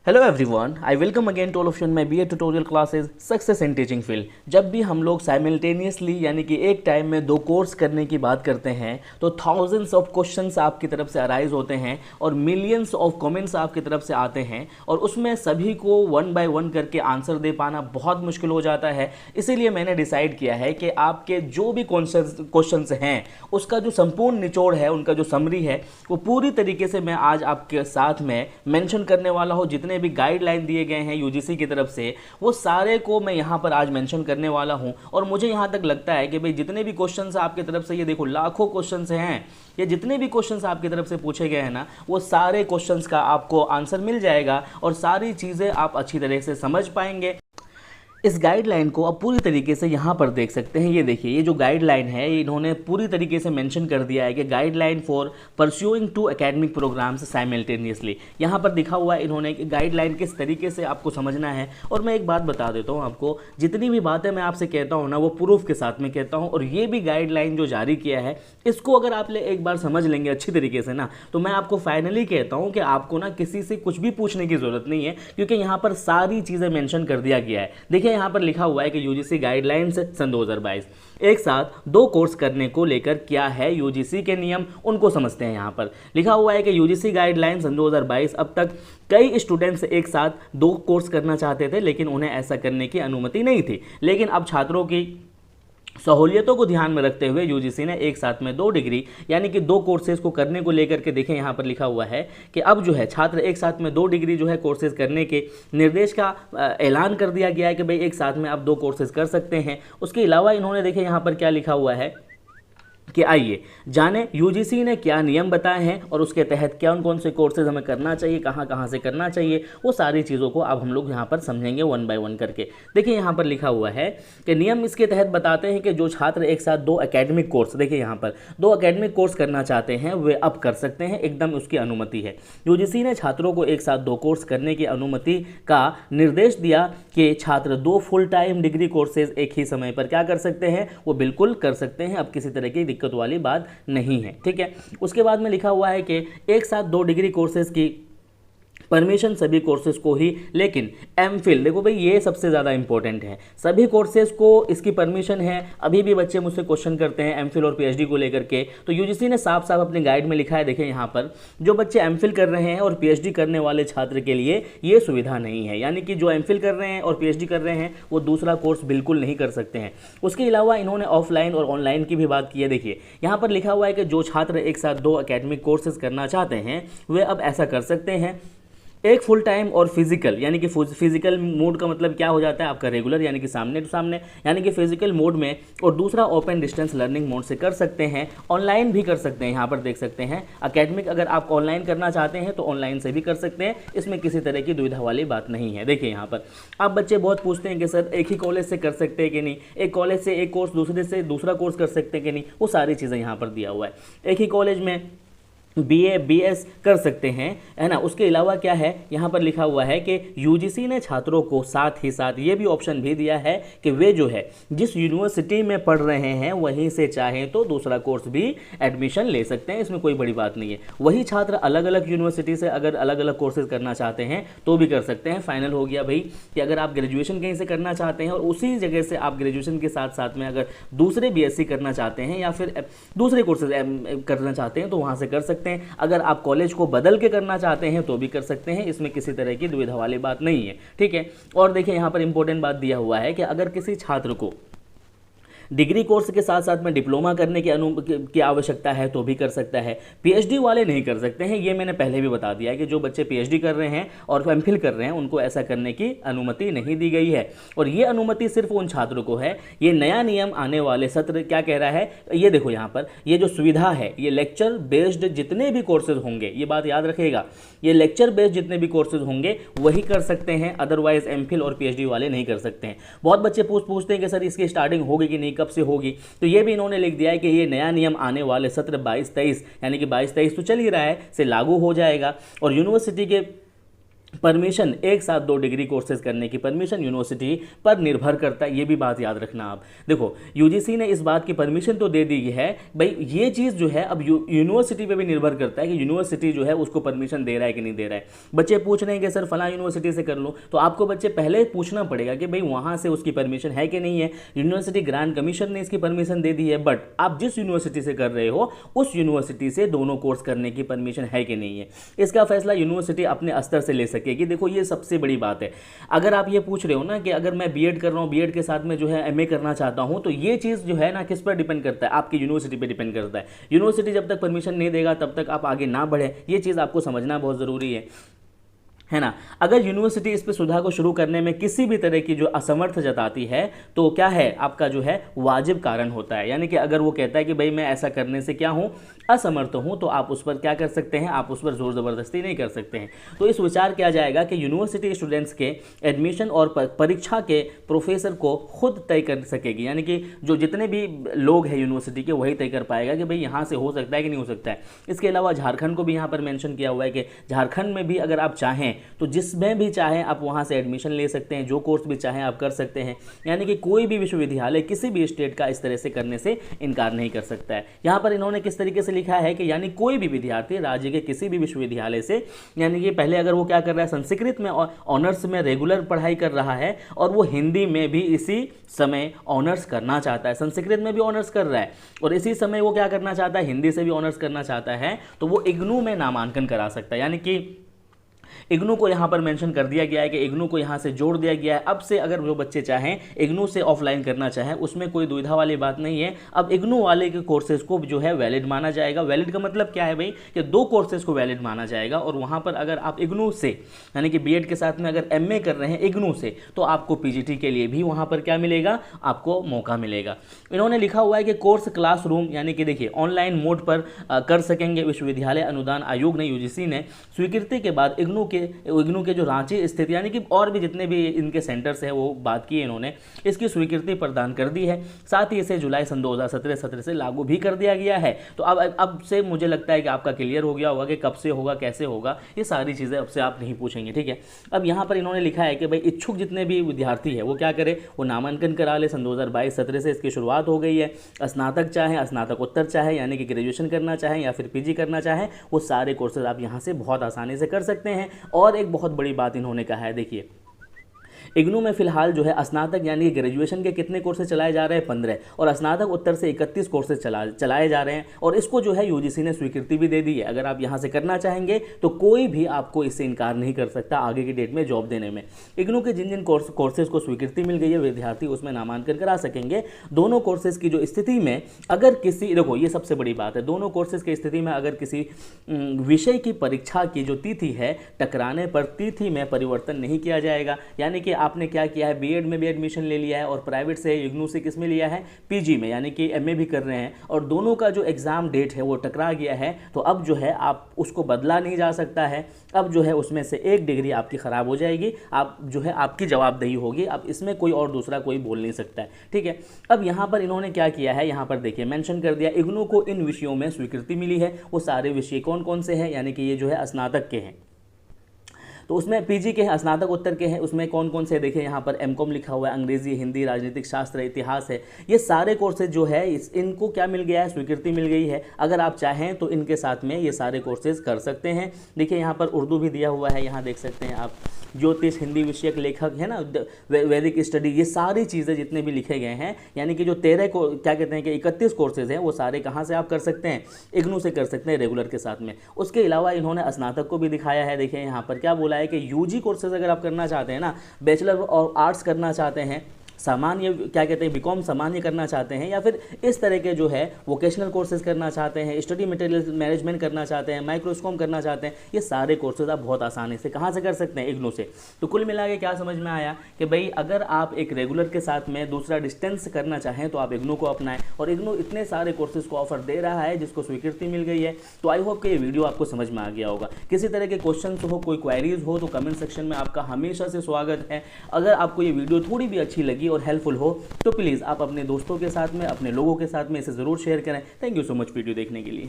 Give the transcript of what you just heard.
Hello everyone, I welcome again to all of you in my BA tutorial classes success in teaching field. जब भी हम लोग simultaneously यानी कि एक टाइम में दो कोर्स करने की बात करते हैं तो थाउजेंड्स ऑफ क्वेश्चंस आपकी तरफ से अराइज होते हैं और मिलियंस ऑफ कमेंट्स आपकी तरफ से आते हैं और उसमें सभी को वन बाय वन करके आंसर दे पाना बहुत मुश्किल हो जाता है। इसीलिए मैंने डिसाइड किया है कि आपके जो भी क्वेश्चंस हैं उसका जो संपूर्ण निचोड़ है, उनका जो समरी है, वो पूरी तरीके से मैं आज आपके साथ में मेंशन करने वाला हूँ। जितने भी गाइडलाइन दिए गए हैं यूजीसी की तरफ से वो सारे को मैं यहाँ पर आज मेंशन करने वाला हूँ। और मुझे यहाँ तक लगता है कि भाई जितने भी क्वेश्चंस आपकी तरफ से, ये देखो लाखों क्वेश्चंस हैं, ये जितने भी क्वेश्चंस आपकी तरफ से पूछे गए हैं ना, वो सारे क्वेश्चंस का आपको आंसर मिल जाएगा और सारी चीज़ें आप अच्छी तरह से समझ पाएंगे। इस गाइडलाइन को आप पूरी तरीके से यहाँ पर देख सकते हैं। ये देखिए, ये जो गाइडलाइन है ये इन्होंने पूरी तरीके से मेंशन कर दिया है कि guideline for pursuing to academic programmes simultaneously. यहाँ पर लिखा हुआ है इन्होंने कि गाइडलाइन किस तरीके से आपको समझना है। और मैं एक बात बता देता हूँ आपको, जितनी भी बातें मैं आपसे कहता हूँ ना वो प्रूफ के साथ में कहता हूँ। और ये भी गाइडलाइन जो जारी किया है इसको अगर आप एक बार समझ लेंगे अच्छी तरीके से ना, तो मैं आपको फाइनली कहता हूँ कि आपको ना किसी से कुछ भी पूछने की ज़रूरत नहीं है, क्योंकि यहाँ पर सारी चीज़ें मेंशन कर दिया गया है। देखिए यहाँ पर लिखा हुआ है कि यूजीसी गाइडलाइंस सन 2022 एक साथ दो कोर्स करने को लेकर क्या है यूजीसी के नियम, उनको समझते हैं। यहाँ पर लिखा हुआ है कि यूजीसी गाइडलाइंस सन 2022 अब तक कई स्टूडेंट्स एक साथ दो कोर्स करना चाहते थे लेकिन उन्हें ऐसा करने की अनुमति नहीं थी। लेकिन अब छात्रों की सहूलियतों को ध्यान में रखते हुए यूजीसी ने एक साथ में 2 डिग्री यानी कि 2 कोर्सेज को करने को लेकर के, देखें यहाँ पर लिखा हुआ है कि अब जो है छात्र एक साथ में 2 डिग्री जो है कोर्सेज करने के निर्देश का ऐलान कर दिया गया है कि भाई एक साथ में आप 2 कोर्सेज कर सकते हैं। उसके अलावा इन्होंने देखें यहाँ पर क्या लिखा हुआ है कि आइए जाने यूजीसी ने क्या नियम बताए हैं और उसके तहत कौन कौन से कोर्सेज हमें करना चाहिए, कहाँ कहाँ से करना चाहिए, वो सारी चीज़ों को अब हम लोग यहाँ पर समझेंगे वन बाय वन करके। देखिए यहाँ पर लिखा हुआ है कि नियम इसके तहत बताते हैं कि जो छात्र एक साथ 2 एकेडमिक कोर्स, देखिए यहाँ पर 2 एकेडमिक कोर्स करना चाहते हैं वे अब कर सकते हैं, एकदम उसकी अनुमति है। यूजीसी ने छात्रों को एक साथ 2 कोर्स करने की अनुमति का निर्देश दिया कि छात्र 2 फुल टाइम डिग्री कोर्सेज एक ही समय पर क्या कर सकते हैं, वो बिल्कुल कर सकते हैं। अब किसी तरह की दिक्कत वाली बात नहीं है, ठीक है। उसके बाद में लिखा हुआ है कि एक साथ 2 डिग्री कोर्सेज की परमिशन सभी कोर्सेज को ही, लेकिन एमफिल, देखो भाई ये सबसे ज़्यादा इंपॉर्टेंट है, सभी कोर्सेज को इसकी परमिशन है। अभी भी बच्चे मुझसे क्वेश्चन करते हैं एमफिल और पीएचडी को लेकर के, तो यूजीसी ने साफ साफ अपने गाइड में लिखा है, देखें यहाँ पर, जो बच्चे एमफिल कर रहे हैं और पीएचडी करने वाले छात्र के लिए ये सुविधा नहीं है। यानी कि जो एमफिल कर रहे हैं और पीएचडी कर रहे हैं वो दूसरा कोर्स बिल्कुल नहीं कर सकते हैं। उसके अलावा इन्होंने ऑफलाइन और ऑनलाइन की भी बात की है। देखिए यहाँ पर लिखा हुआ है कि जो छात्र एक साथ 2 एकेडमिक कोर्सेज करना चाहते हैं वे अब ऐसा कर सकते हैं। एक फुल टाइम और फिजिकल, यानी कि फिजिकल मोड का मतलब क्या हो जाता है आपका रेगुलर यानी कि सामने टू सामने, यानी कि फिजिकल मोड में, और दूसरा ओपन डिस्टेंस लर्निंग मोड से कर सकते हैं। ऑनलाइन भी कर सकते हैं, यहाँ पर देख सकते हैं एकेडमिक अगर आप ऑनलाइन करना चाहते हैं तो ऑनलाइन से भी कर सकते हैं, इसमें किसी तरह की दुविधा वाली बात नहीं है। देखिए यहाँ पर आप बच्चे बहुत पूछते हैं कि सर एक ही कॉलेज से कर सकते हैं कि नहीं, एक कॉलेज से एक कोर्स दूसरे से दूसरा कोर्स कर सकते हैं कि नहीं, वो सारी चीज़ें यहाँ पर दिया हुआ है। एक ही कॉलेज में बीए बीएस कर सकते हैं, है ना। उसके अलावा क्या है यहाँ पर लिखा हुआ है कि यूजीसी ने छात्रों को साथ ही साथ ये भी ऑप्शन भी दिया है कि वे जो है जिस यूनिवर्सिटी में पढ़ रहे हैं वहीं से चाहें तो दूसरा कोर्स भी एडमिशन ले सकते हैं, इसमें कोई बड़ी बात नहीं है। वही छात्र अलग अलग यूनिवर्सिटी से अगर अलग अलग कोर्सेज करना चाहते हैं तो भी कर सकते हैं। फाइनल हो गया भाई कि अगर आप ग्रेजुएशन कहीं से करना चाहते हैं और उसी जगह से आप ग्रेजुएशन के साथ साथ में अगर दूसरे बीएससी करना चाहते हैं या फिर दूसरे कोर्सेज करना चाहते हैं तो वहाँ से कर सकते हैं। अगर आप कॉलेज को बदल के करना चाहते हैं तो भी कर सकते हैं, इसमें किसी तरह की दुविधा वाली बात नहीं है, ठीक है। और देखिए यहाँ पर इंपॉर्टेंट बात दिया हुआ है कि अगर किसी छात्र को डिग्री कोर्स के साथ साथ में डिप्लोमा करने की आवश्यकता है तो भी कर सकता है। पीएचडी वाले नहीं कर सकते हैं, ये मैंने पहले भी बता दिया है कि जो बच्चे पीएचडी कर रहे हैं और एमफिल कर रहे हैं उनको ऐसा करने की अनुमति नहीं दी गई है। और ये अनुमति सिर्फ उन छात्रों को है। ये नया नियम आने वाले सत्र क्या कह रहा है, ये देखो यहाँ पर ये जो सुविधा है, ये लेक्चर बेस्ड जितने भी कोर्सेज होंगे, ये बात याद रखिएगा, ये लेक्चर बेस्ड जितने भी कोर्सेज होंगे वही कर सकते हैं, अदरवाइज एमफिल और पीएचडी वाले नहीं कर सकते हैं। बहुत बच्चे पूछते हैं कि सर इसकी स्टार्टिंग होगी कि नहीं, कब से होगी, तो ये भी इन्होंने लिख दिया है कि ये नया नियम आने वाले सत्र 22-23 यानी कि 22-23 तो चल ही रहा है से लागू हो जाएगा। और यूनिवर्सिटी के परमिशन एक साथ 2 डिग्री कोर्सेज करने की परमिशन यूनिवर्सिटी पर निर्भर करता है, ये भी बात याद रखना आप। देखो यूजीसी ने इस बात की परमिशन तो दे दी है भाई, ये चीज़ जो है अब यूनिवर्सिटी पे भी निर्भर करता है कि यूनिवर्सिटी जो है उसको परमिशन दे रहा है कि नहीं दे रहा है। बच्चे पूछ रहे हैं कि सर फला यूनिवर्सिटी से कर लो, तो आपको बच्चे पहले पूछना पड़ेगा कि भाई वहाँ से उसकी परमिशन है कि नहीं है। यूनिवर्सिटी ग्रांट कमीशन ने इसकी परमिशन दे दी है, बट आप जिस यूनिवर्सिटी से कर रहे हो उस यूनिवर्सिटी से दोनों कोर्स करने की परमिशन है कि नहीं है, इसका फैसला यूनिवर्सिटी अपने स्तर से ले सकेगी। देखो ये सबसे बड़ी बात है। अगर आप ये पूछ रहे हो ना कि अगर मैं बीएड कर रहा हूँ, बीएड के साथ में जो है एमए करना चाहता हूँ, तो ये चीज़ जो है ना किस पर डिपेंड करता है, आपकी यूनिवर्सिटी पे डिपेंड करता है। यूनिवर्सिटी जब तक परमिशन नहीं देगा तब तक आप आगे ना बढ़े, ये चीज़ आपको समझना बहुत ज़रूरी है ना। अगर यूनिवर्सिटी इस पर सुधार को शुरू करने में किसी भी तरह की जो असमर्थ जताती है तो क्या है, आपका जो है वाजिब कारण होता है। यानी कि अगर वो कहता है कि भाई मैं ऐसा करने से क्या हूँ, असमर्थ हूँ, तो आप उस पर क्या कर सकते हैं, आप उस पर जोर ज़बरदस्ती नहीं कर सकते हैं। तो इस विचार किया जाएगा कि यूनिवर्सिटी स्टूडेंट्स के एडमिशन और परीक्षा के प्रोफेसर को खुद तय कर सकेगी। यानी कि जो जितने भी लोग हैं यूनिवर्सिटी के वही तय कर पाएगा कि भाई यहाँ से हो सकता है कि नहीं हो सकता है। इसके अलावा झारखंड को भी यहाँ पर मेंशन किया हुआ है कि झारखंड में भी अगर आप चाहें तो जिसमें भी चाहें आप वहाँ से एडमिशन ले सकते हैं, जो कोर्स भी चाहें आप कर सकते हैं। यानी कि कोई भी विश्वविद्यालय किसी भी स्टेट का इस तरह से करने से इनकार नहीं कर सकता है। यहाँ पर इन्होंने किस तरीके से लिखा है कि यानी कोई भी विद्यार्थी राज्य के किसी भी विश्वविद्यालय से, यानी कि पहले अगर वो क्या कर रहा है, संस्कृत में ऑनर्स में रेगुलर पढ़ाई कर रहा है और वो हिंदी में भी इसी समय ऑनर्स करना चाहता है, संस्कृत में भी ऑनर्स कर रहा है और इसी समय वो क्या करना चाहता है, हिंदी से भी ऑनर्स करना चाहता है, तो वो इग्नू में नामांकन करा सकता है। यानी कि इग्नू को यहाँ पर मेंशन कर दिया गया है कि इग्नू को यहाँ से जोड़ दिया गया है। अब से अगर जो बच्चे चाहें इग्नू से ऑफलाइन करना चाहें, उसमें कोई दुविधा वाली बात नहीं है। अब इग्नू वाले के कोर्सेज को जो है वैलिड माना जाएगा। वैलिड का मतलब क्या है भाई, कि 2 कोर्सेज को वैलिड माना जाएगा और वहाँ पर अगर आप इग्नू से, यानी कि बीएड के साथ में अगर एमए कर रहे हैं इग्नू से, तो आपको पीजीटी के लिए भी वहाँ पर क्या मिलेगा, आपको मौका मिलेगा। इन्होंने लिखा हुआ है कि कोर्स क्लासरूम, यानी कि देखिए ऑनलाइन मोड पर कर सकेंगे। विश्वविद्यालय अनुदान आयोग ने, यूजीसी ने स्वीकृति के बाद इग्नू के जो रांची स्थित, यानी कि और भी जितने भी इनके सेंटर्स हैं वो बात की है इन्होंने, इसकी स्वीकृति प्रदान कर दी है। साथ ही इसे जुलाई सन 2017 से लागू भी कर दिया गया है। तो अब से मुझे लगता है कि आपका क्लियर हो गया होगा कि कब से होगा, कैसे होगा, ये सारी चीज़ें अब से आप नहीं पूछेंगे, ठीक है। अब यहाँ पर इन्होंने लिखा है कि भाई इच्छुक जितने भी विद्यार्थी है वो क्या करे, वो नामांकन करा ले। सन 2022-17 से इसकी शुरुआत हो गई है। स्नातक चाहे, स्नातकोत्तर चाहे, यानी कि ग्रेजुएशन करना चाहें या फिर पीजी करना चाहें, वो सारे कोर्सेज आप यहाँ से बहुत आसानी से कर सकते हैं। और एक बहुत बड़ी बात इन्होंने कहा है, देखिए इग्नू में फिलहाल जो है स्नातक यानी कि ग्रेजुएशन के कितने कोर्सेज चलाए जा रहे हैं, 15, और स्नातक उत्तर से 31 कोर्सेज चलाए जा रहे हैं। और इसको जो है यूजीसी ने स्वीकृति भी दे दी है। अगर आप यहाँ से करना चाहेंगे तो कोई भी आपको इससे इनकार नहीं कर सकता आगे की डेट में जॉब देने में। इग्नू के जिन जिन कोर्सेज को स्वीकृति मिल गई है, विद्यार्थी उसमें नामांकन करा सकेंगे। दोनों कोर्सेज की जो स्थिति में अगर किसी, देखो ये सबसे बड़ी बात है, दोनों कोर्सेज की स्थिति में अगर किसी विषय की परीक्षा की जो तिथि है टकराने पर तिथि में परिवर्तन नहीं किया जाएगा। यानी कि आपने क्या किया है, बीएड में भी एडमिशन ले लिया है और प्राइवेट से इग्नू से किस में लिया है, पीजी में, यानी कि एमए भी कर रहे हैं, और दोनों का जो एग्ज़ाम डेट है वो टकरा गया है, तो अब जो है आप उसको बदला नहीं जा सकता है। अब जो है उसमें से 1 डिग्री आपकी ख़राब हो जाएगी, आप जो है आपकी जवाबदेही होगी। अब इसमें कोई और दूसरा कोई बोल नहीं सकता है, ठीक है। अब यहाँ पर इन्होंने क्या किया है, यहाँ पर देखिए मेंशन कर दिया, इग्नू को इन विषयों में स्वीकृति मिली है। वो सारे विषय कौन कौन से हैं, यानी कि ये जो है स्नातक के हैं, तो उसमें पीजी के हैं, स्नातक उत्तर के हैं, उसमें कौन कौन से देखें, यहाँ पर एमकॉम लिखा हुआ है, अंग्रेजी, हिंदी, राजनीतिक शास्त्र, इतिहास है। ये सारे कोर्सेज जो है इनको क्या मिल गया है, स्वीकृति मिल गई है। अगर आप चाहें तो इनके साथ में ये सारे कोर्सेज कर सकते हैं। देखिए यहाँ पर उर्दू भी दिया हुआ है, यहाँ देख सकते हैं आप, ज्योतिष, हिंदी विषयक लेखक है ना, वैदिक स्टडी, ये सारी चीज़ें जितने भी लिखे गए हैं, यानी कि जो 13 को क्या कहते हैं कि 31 कोर्सेज हैं, वो सारे कहाँ से आप कर सकते हैं, इग्नू से कर सकते हैं रेगुलर के साथ में। उसके अलावा इन्होंने स्नातक को भी दिखाया है। देखिए यहाँ पर क्या बोला है कि यूजी कोर्सेज अगर आप करना चाहते हैं ना, बैचलर और आर्ट्स करना चाहते हैं, सामान्य क्या कहते हैं बीकॉम सामान्य करना चाहते हैं, या फिर इस तरह के जो है वोकेशनल कोर्सेज करना चाहते हैं, स्टडी मटेरियल मैनेजमेंट करना चाहते हैं, माइक्रोस्कोप करना चाहते हैं, ये सारे कोर्सेज आप बहुत आसानी से कहाँ से कर सकते हैं, इग्नू से। तो कुल मिला के क्या समझ में आया कि भाई अगर आप एक रेगुलर के साथ में दूसरा डिस्टेंस करना चाहें तो आप इग्नू को अपनाएं, और इग्नू इतने सारे कोर्सेज को ऑफर दे रहा है जिसको स्वीकृति मिल गई है। तो आई होप कि ये वीडियो आपको समझ में आ गया होगा। किसी तरह के क्वेश्चन हो, कोई क्वेरीज हो, तो कमेंट सेक्शन में आपका हमेशा से स्वागत है। अगर आपको ये वीडियो थोड़ी भी अच्छी लगी और हेल्पफुल हो तो प्लीज़ आप अपने दोस्तों के साथ में, अपने लोगों के साथ में इसे ज़रूर शेयर करें। Thank you so much video देखने के लिए।